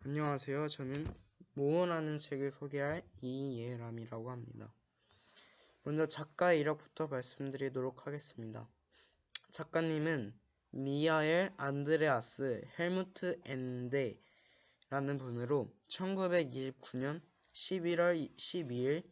안녕하세요. 저는 모어라는 책을 소개할 이예람이라고 합니다. 먼저 작가의 이력부터 말씀드리도록 하겠습니다. 작가님은 미하엘 안드레아스 헬무트 엔데라는 분으로 1929년 11월 12일에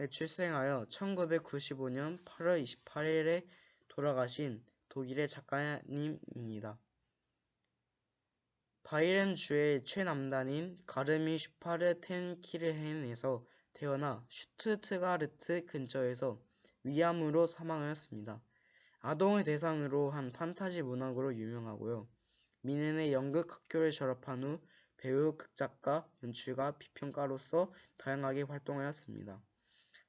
출생하여 1995년 8월 28일에 돌아가신 독일의 작가님입니다. 바이렌 주의 최남단인 가르미 슈파르텐키르헨에서 태어나 슈투트가르트 근처에서 위암으로 사망하였습니다. 아동을 대상으로 한 판타지 문학으로 유명하고요. 미넨의 연극학교를 졸업한 후 배우, 극작가, 연출가, 비평가로서 다양하게 활동하였습니다.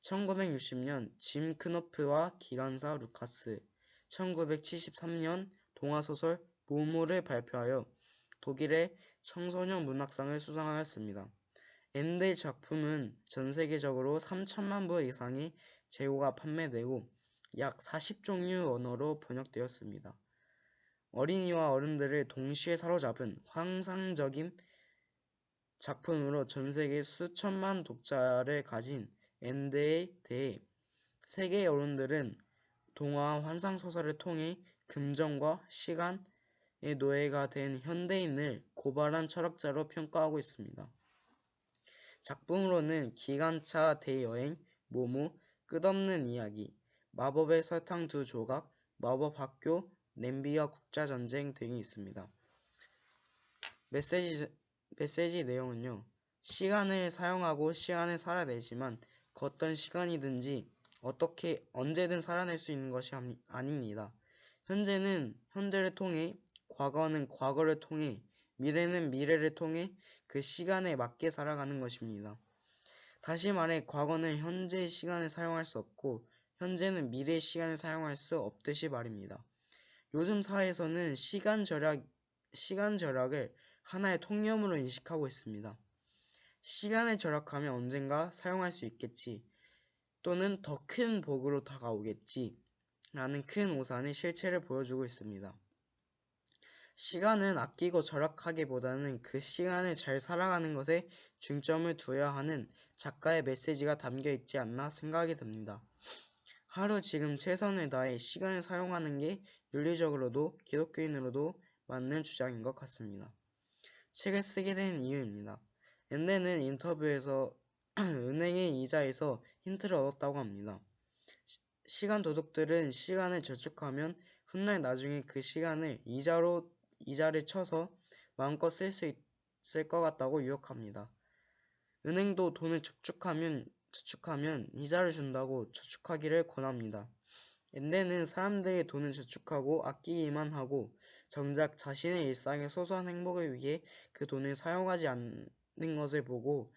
1960년 짐 크노프와 기관사 루카스, 1973년 동화소설 모모를 발표하여 독일의 청소년 문학상을 수상하였습니다. 엔델 작품은 전 세계적으로 3천만 부 이상의 재고가 판매되고 약 40종류 언어로 번역되었습니다. 어린이와 어른들을 동시에 사로잡은 환상적인 작품으로 전 세계 수천만 독자를 가진 엔데에 대해 세계의 어른들은 동화 환상소설을 통해 금전과 시간의 노예가 된 현대인을 고발한 철학자로 평가하고 있습니다. 작품으로는 기관차 대여행, 모모, 끝없는 이야기, 마법의 설탕 두 조각, 마법학교, 냄비와 국자전쟁 등이 있습니다. 메시지 내용은요. 시간을 사용하고 시간을 살아내지만 그 어떤 시간이든지 어떻게 언제든 살아낼 수 있는 것이 아닙니다. 현재는 현재를 통해, 과거는 과거를 통해, 미래는 미래를 통해 그 시간에 맞게 살아가는 것입니다. 다시 말해 과거는 현재의 시간을 사용할 수 없고 현재는 미래의 시간을 사용할 수 없듯이 말입니다. 요즘 사회에서는 시간 절약을 하나의 통념으로 인식하고 있습니다. 시간을 절약하면 언젠가 사용할 수 있겠지, 또는 더 큰 복으로 다가오겠지 라는 큰 오산의 실체를 보여주고 있습니다. 시간은 아끼고 절약하기보다는 그 시간을 잘 살아가는 것에 중점을 두어야 하는 작가의 메시지가 담겨 있지 않나 생각이 듭니다. 하루 지금 최선을 다해 시간을 사용하는 게 윤리적으로도 기독교인으로도 맞는 주장인 것 같습니다. 책을 쓰게 된 이유입니다. 엔데는 인터뷰에서 은행의 이자에서 힌트를 얻었다고 합니다. 시간 도둑들은 시간을 저축하면 훗날 나중에 그 시간을 이자를 쳐서 마음껏 쓸 수 있을 것 같다고 유혹합니다. 은행도 돈을 저축하면 이자를 준다고 저축하기를 권합니다. 엔데는 사람들이 돈을 저축하고 아끼기만 하고 정작 자신의 일상의 소소한 행복을 위해 그 돈을 사용하지 않는 것을 보고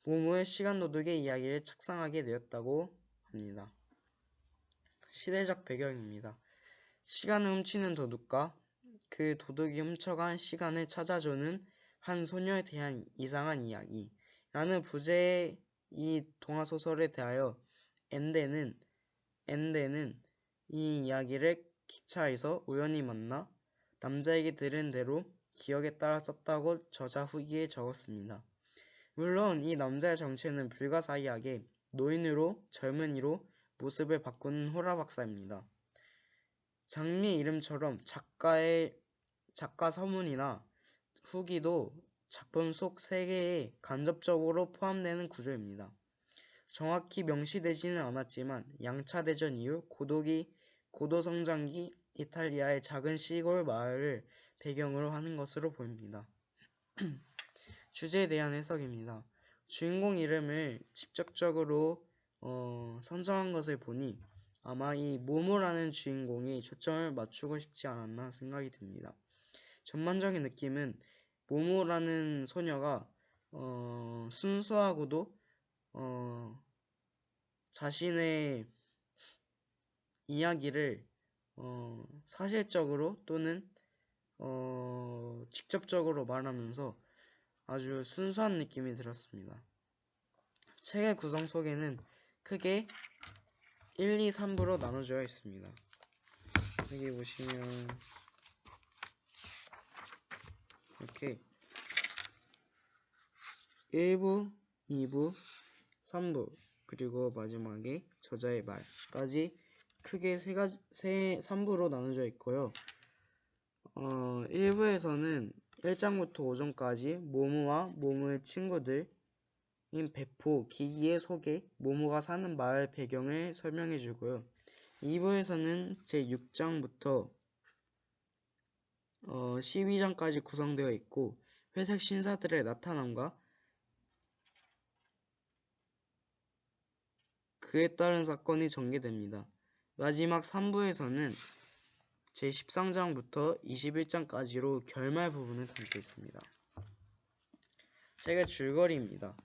모모의 시간 도둑의 이야기를 착상하게 되었다고 합니다. 시대적 배경입니다. 시간을 훔치는 도둑과 그 도둑이 훔쳐간 시간을 찾아주는 한 소녀에 대한 이상한 이야기라는 부제의 이 동화소설에 대하여 엔데는 이 이야기를 기차에서 우연히 만나 남자에게 들은 대로 기억에 따라 썼다고 저자 후기에 적었습니다. 물론 이 남자의 정체는 불가사의하게 노인으로 젊은이로 모습을 바꾸는 호라 박사입니다. 장미의 이름처럼 작가 서문이나 후기도 작품 속 세계에 간접적으로 포함되는 구조입니다. 정확히 명시되지는 않았지만 양차 대전 이후 고도성장기 이탈리아의 작은 시골 마을을 배경으로 하는 것으로 보입니다. 주제에 대한 해석입니다. 주인공 이름을 직접적으로 선정한 것을 보니 아마 이 모모라는 주인공이 초점을 맞추고 싶지 않았나 생각이 듭니다. 전반적인 느낌은 모모라는 소녀가 순수하고도 자신의 이야기를 사실적으로 또는 직접적으로 말하면서 아주 순수한 느낌이 들었습니다. 책의 구성 소개는 크게 1, 2, 3부로 나눠져 있습니다. 여기 보시면 이렇게 1부, 2부, 3부, 그리고 마지막에 저자의 말까지 크게 3부로 나눠져 있고요. 1부에서는 1장부터 5장까지 모모와 모모의 친구들인 배포, 기기의 소개, 모모가 사는 마을 배경을 설명해 주고요. 2부에서는 제6장부터 12장까지 구성되어 있고 회색 신사들의 나타남과 그에 따른 사건이 전개됩니다. 마지막 3부에서는 제13장부터 21장까지로 결말 부분을 담고 있습니다. 책의 줄거리입니다.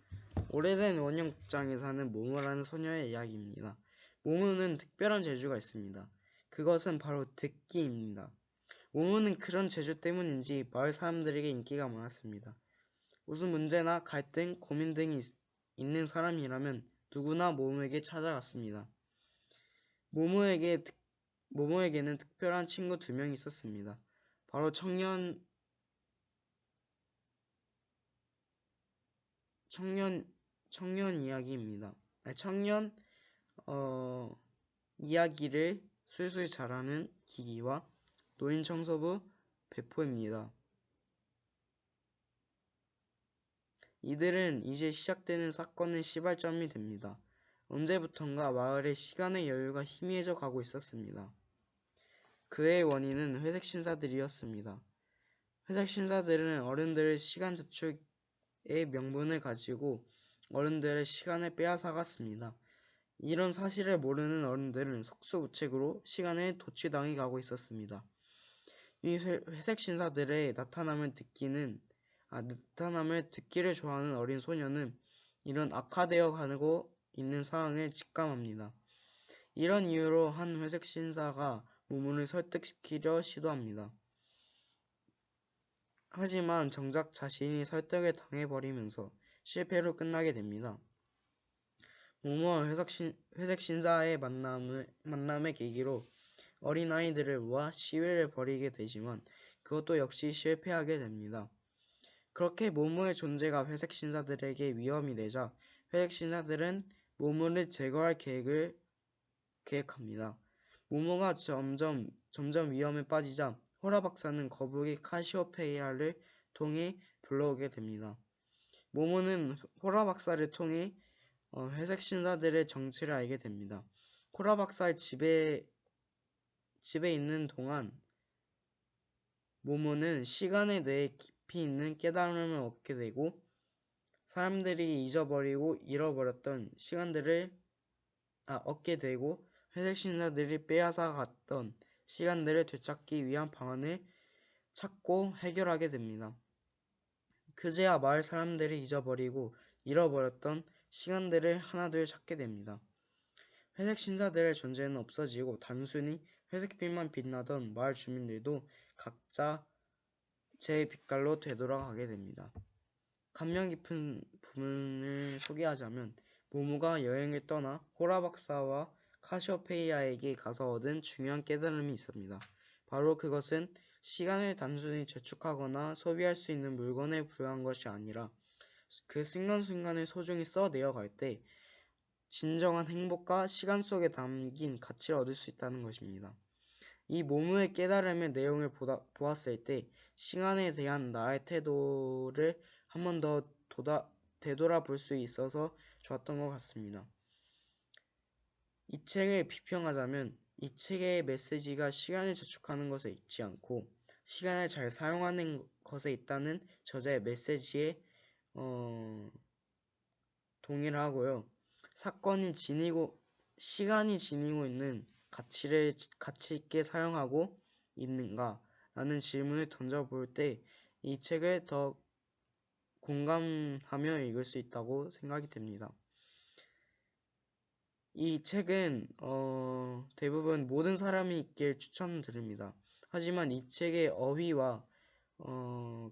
오래된 원형극장에 사는 모모라는 소녀의 이야기입니다. 모모는 특별한 재주가 있습니다. 그것은 바로 듣기입니다. 모모는 그런 재주 때문인지 마을 사람들에게 인기가 많았습니다. 무슨 문제나 갈등, 고민 등이 있는 사람이라면 누구나 모모에게 찾아갔습니다. 모모에게는 특별한 친구 2명이 있었습니다. 바로 청년 이야기입니다. 청년 이야기를 술술 잘하는 기기와 노인 청소부 배포입니다. 이들은 이제 시작되는 사건의 시발점이 됩니다. 언제부턴가 마을에 시간의 여유가 희미해져 가고 있었습니다. 그의 원인은 회색 신사들이었습니다. 회색 신사들은 어른들의 시간 저축의 명분을 가지고 어른들의 시간을 빼앗아갔습니다. 이런 사실을 모르는 어른들은 속수무책으로 시간에 도취당해 가고 있었습니다. 이 회색 신사들의 나타남을 듣기를 좋아하는 어린 소녀는 이런 악화되어 가고 있는 상황을 직감합니다. 이런 이유로 한 회색 신사가 모모를 설득시키려 시도합니다. 하지만 정작 자신이 설득을 당해버리면서 실패로 끝나게 됩니다. 모모와 회색 신사의 만남의 계기로 어린아이들을 모아 시위를 벌이게 되지만 그것도 역시 실패하게 됩니다. 그렇게 모모의 존재가 회색 신사들에게 위험이 되자 회색 신사들은 모모를 제거할 계획합니다. 모모가 점점 위험에 빠지자 호라 박사는 거북이 카시오페이아를 통해 불러오게 됩니다. 모모는 호라 박사를 통해 회색 신사들의 정체를 알게 됩니다. 호라 박사의 집에 있는 동안 모모는 시간에 대해 깊이 있는 깨달음을 얻게 되고 사람들이 잊어버리고 잃어버렸던 시간들을 얻게 되고 회색 신사들이 빼앗아 갔던 시간들을 되찾기 위한 방안을 찾고 해결하게 됩니다. 그제야 마을 사람들이 잊어버리고 잃어버렸던 시간들을 하나둘 찾게 됩니다. 회색 신사들의 존재는 없어지고 단순히 회색빛만 빛나던 마을 주민들도 각자 제 빛깔로 되돌아가게 됩니다. 감명 깊은 부분을 소개하자면 모모가 여행을 떠나 호라 박사와 카시오페이아에게 가서 얻은 중요한 깨달음이 있습니다. 바로 그것은 시간을 단순히 저축하거나 소비할 수 있는 물건에 불과한 것이 아니라 그 순간순간을 소중히 써내어갈 때 진정한 행복과 시간 속에 담긴 가치를 얻을 수 있다는 것입니다. 이 모모의 깨달음의 내용을 보았을 때 시간에 대한 나의 태도를 한 번 더 되돌아볼 수 있어서 좋았던 것 같습니다. 이 책을 비평하자면 이 책의 메시지가 시간을 저축하는 것에 있지 않고 시간을 잘 사용하는 것에 있다는 저자의 메시지에 동의를 하고요. 시간이 지니고 있는 가치를 가치 있게 사용하고 있는가? 라는 질문을 던져볼 때 이 책을 더 공감하며 읽을 수 있다고 생각이 됩니다. 이 책은 대부분 모든 사람이 읽길 추천드립니다. 하지만 이 책의 어휘와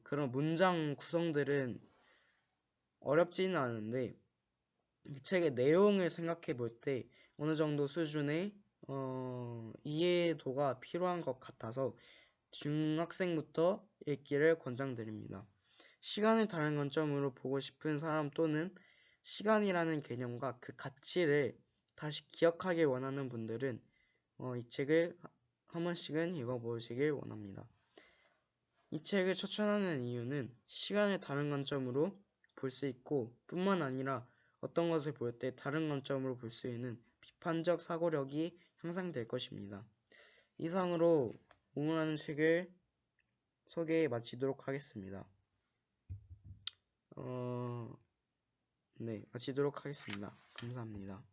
그런 문장 구성들은 어렵지는 않은데 이 책의 내용을 생각해 볼 때 어느 정도 수준의 이해도가 필요한 것 같아서 중학생부터 읽기를 권장드립니다. 시간을 다른 관점으로 보고 싶은 사람 또는 시간이라는 개념과 그 가치를 다시 기억하길 원하는 분들은 이 책을 한 번씩은 읽어보시길 원합니다. 이 책을 추천하는 이유는 시간을 다른 관점으로 볼 수 있고 뿐만 아니라 어떤 것을 볼 때 다른 관점으로 볼 수 있는 비판적 사고력이 향상될 것입니다. 이상으로 우문라는 책을 소개 마치도록 하겠습니다. 네, 마치도록 하겠습니다. 감사합니다.